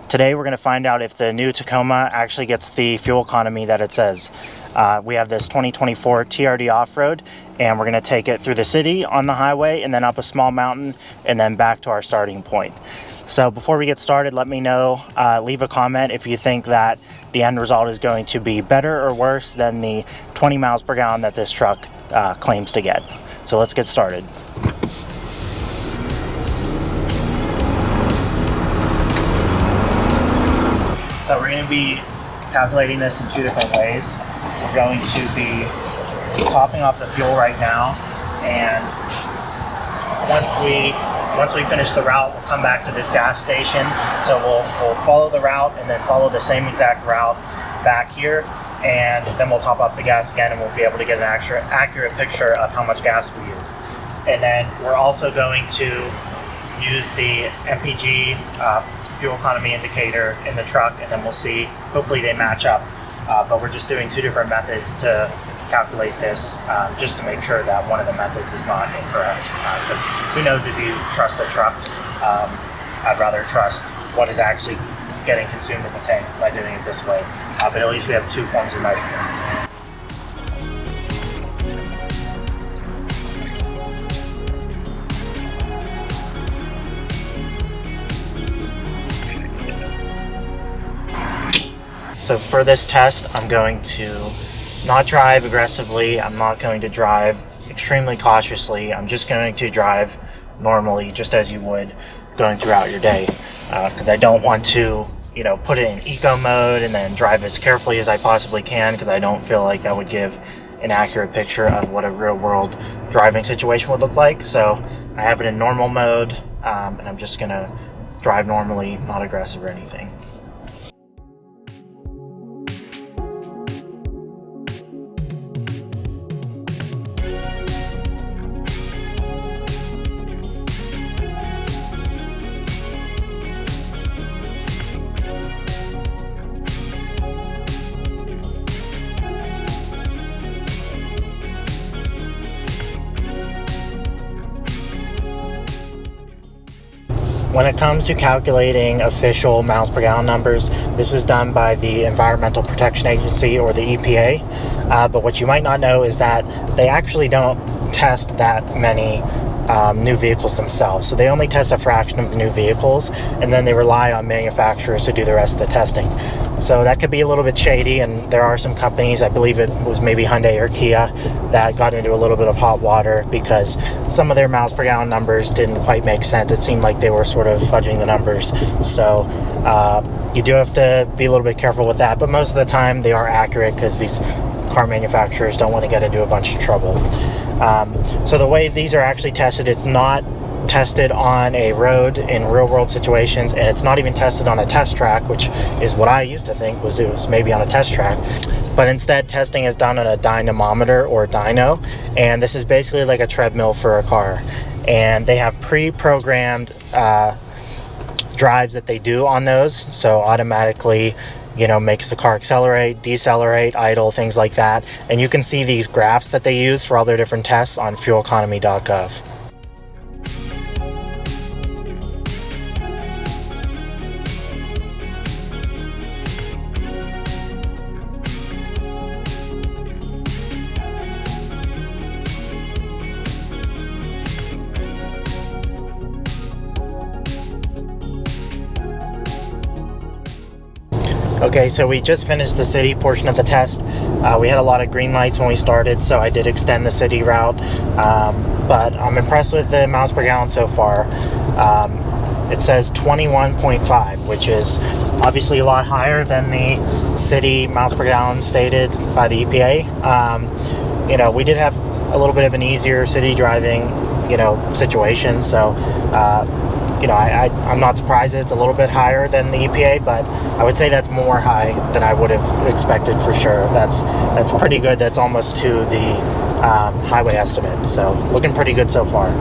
Today we're going to find out if the new Tacoma actually gets the fuel economy that it says. We have this 2024 TRD Off-Road, and we're going to take it through the city on the highway and then up a small mountain and then back to our starting point. So before we get started, let me know, leave a comment if you think that the end result is going to be better or worse than the 20 miles per gallon that this truck claims to get. So let's get started. So we're going to be calculating this in two different ways. We're going to be topping off the fuel right now, and once we finish the route, we'll come back to this gas station. So we'll follow the route and then follow the same exact route back here, and then we'll top off the gas again, and we'll be able to get an accurate picture of how much gas we used. And then we're also going to use the MPG fuel economy indicator in the truck, and then we'll see, hopefully they match up, but we're just doing two different methods to calculate this, just to make sure that one of the methods is not incorrect, because who knows if you trust the truck. I'd rather trust what is actually getting consumed in the tank by doing it this way, but at least we have two forms of measurement. So for this test, I'm going to not drive aggressively. I'm not going to drive extremely cautiously. I'm just going to drive normally, just as you would going throughout your day, because I don't want to, put it in eco mode and then drive as carefully as I possibly can, because I don't feel like that would give an accurate picture of what a real world driving situation would look like. So I have it in normal mode, and I'm just going to drive normally, not aggressive or anything. When it comes to calculating official miles per gallon numbers, this is done by the Environmental Protection Agency, or the EPA. But what you might not know is that they actually don't test that many new vehicles themselves. So they only test a fraction of the new vehicles, and then they rely on manufacturers to do the rest of the testing. So that could be a little bit shady, and there are some companies, I believe it was maybe Hyundai or Kia, that got into a little bit of hot water because some of their miles per gallon numbers didn't quite make sense. It seemed like they were sort of fudging the numbers. So you do have to be a little bit careful with that, but most of the time they are accurate because these car manufacturers don't want to get into a bunch of trouble. So the way these are actually tested, it's not tested on a road in real world situations, and it's not even tested on a test track, which is what I used to think it was maybe on a test track. But instead, testing is done on a dynamometer, or dyno, and this is basically like a treadmill for a car. And they have pre-programmed drives that they do on those, so automatically makes the car accelerate, decelerate, idle, things like that. And you can see these graphs that they use for all their different tests on fueleconomy.gov. Okay, so we just finished the city portion of the test. We had a lot of green lights when we started, so I did extend the city route. But I'm impressed with the miles per gallon so far. It says 21.5, which is obviously a lot higher than the city miles per gallon stated by the EPA. We did have a little bit of an easier city driving, situation, so I'm not surprised that it's a little bit higher than the EPA, but I would say that's more high than I would have expected for sure. That's pretty good. That's almost to the highway estimate, so looking pretty good so far.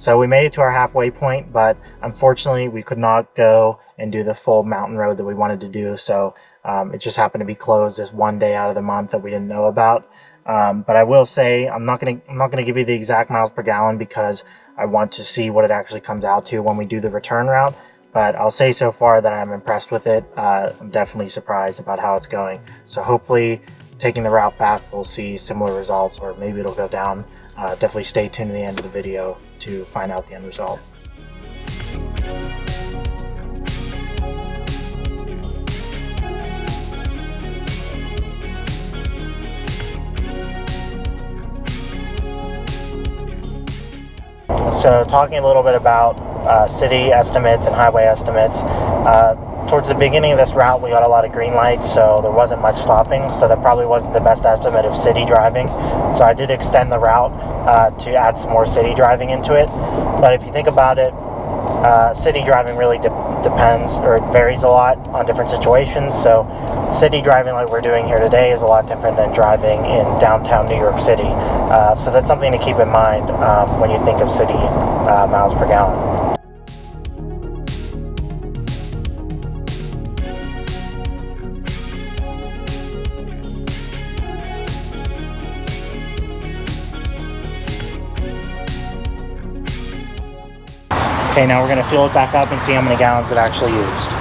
So we made it to our halfway point, but unfortunately we could not go and do the full mountain road that we wanted to do. So it just happened to be closed this one day out of the month that we didn't know about. But I will say I'm not gonna give you the exact miles per gallon because I want to see what it actually comes out to when we do the return route. But I'll say so far that I'm impressed with it. I'm definitely surprised about how it's going. So hopefully taking the route back, we'll see similar results, or maybe it'll go down. Definitely stay tuned to the end of the video to find out the end result. So talking a little bit about city estimates and highway estimates. Towards the beginning of this route, we got a lot of green lights, so there wasn't much stopping, so that probably wasn't the best estimate of city driving. So I did extend the route to add some more city driving into it. But if you think about it, city driving really depends, or it varies a lot on different situations. So city driving like we're doing here today is a lot different than driving in downtown New York City. So that's something to keep in mind when you think of city miles per gallon. Okay, now we're going to fill it back up and see how many gallons it actually used.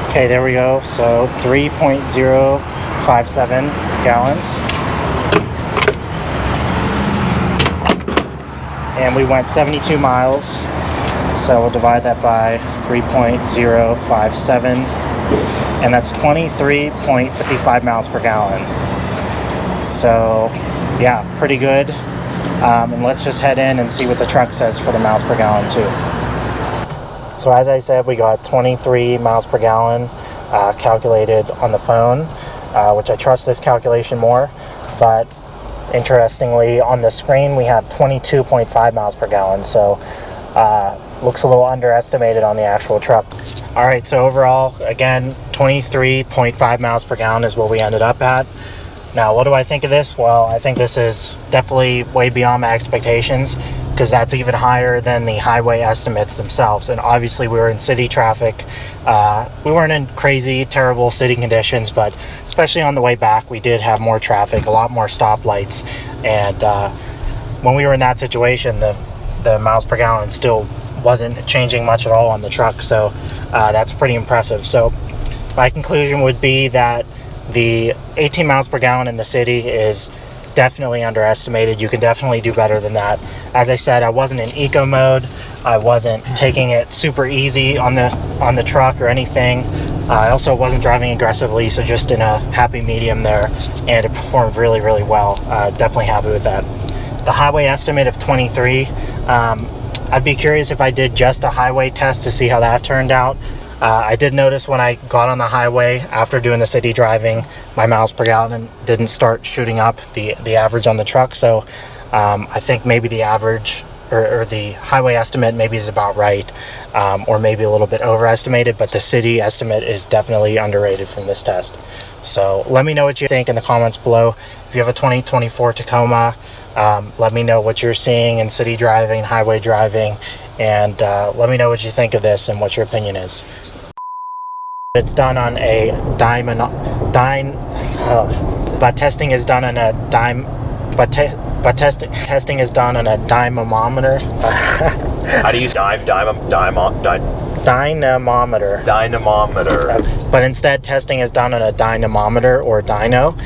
Okay, there we go. So 3.057 gallons. And we went 72 miles. So we'll divide that by 3.057. And that's 23.55 miles per gallon. So yeah, pretty good. And let's just head in and see what the truck says for the miles per gallon too. So as I said, we got 23 miles per gallon calculated on the phone, which I trust this calculation more. But interestingly, on the screen we have 22.5 miles per gallon. So looks a little underestimated on the actual truck. All right, so overall, again, 23.5 miles per gallon is what we ended up at. Now, what do I think of this? Well, I think this is definitely way beyond my expectations, because that's even higher than the highway estimates themselves. And obviously we were in city traffic. We weren't in crazy, terrible city conditions, but especially on the way back, we did have more traffic, a lot more stoplights. And when we were in that situation, the miles per gallon still wasn't changing much at all on the truck. So that's pretty impressive. So my conclusion would be that the 18 miles per gallon in the city is definitely underestimated. You can definitely do better than that. As I said, I wasn't in eco mode. I wasn't taking it super easy on the truck or anything. I also wasn't driving aggressively, so just in a happy medium there, and it performed really, really well. Definitely happy with that. The highway estimate of 23, I'd be curious if I did just a highway test to see how that turned out. I did notice when I got on the highway after doing the city driving, my miles per gallon didn't start shooting up the average on the truck. So I think maybe the average or the highway estimate maybe is about right, or maybe a little bit overestimated, but the city estimate is definitely underrated from this test. So let me know what you think in the comments below. If you have a 2024 Tacoma, let me know what you're seeing in city driving, highway driving, and let me know what you think of this and what your opinion is. It's done on a but testing is done on a testing is done on a dynamometer. How do you use dynamometer? But instead, testing is done on a dynamometer or dyno.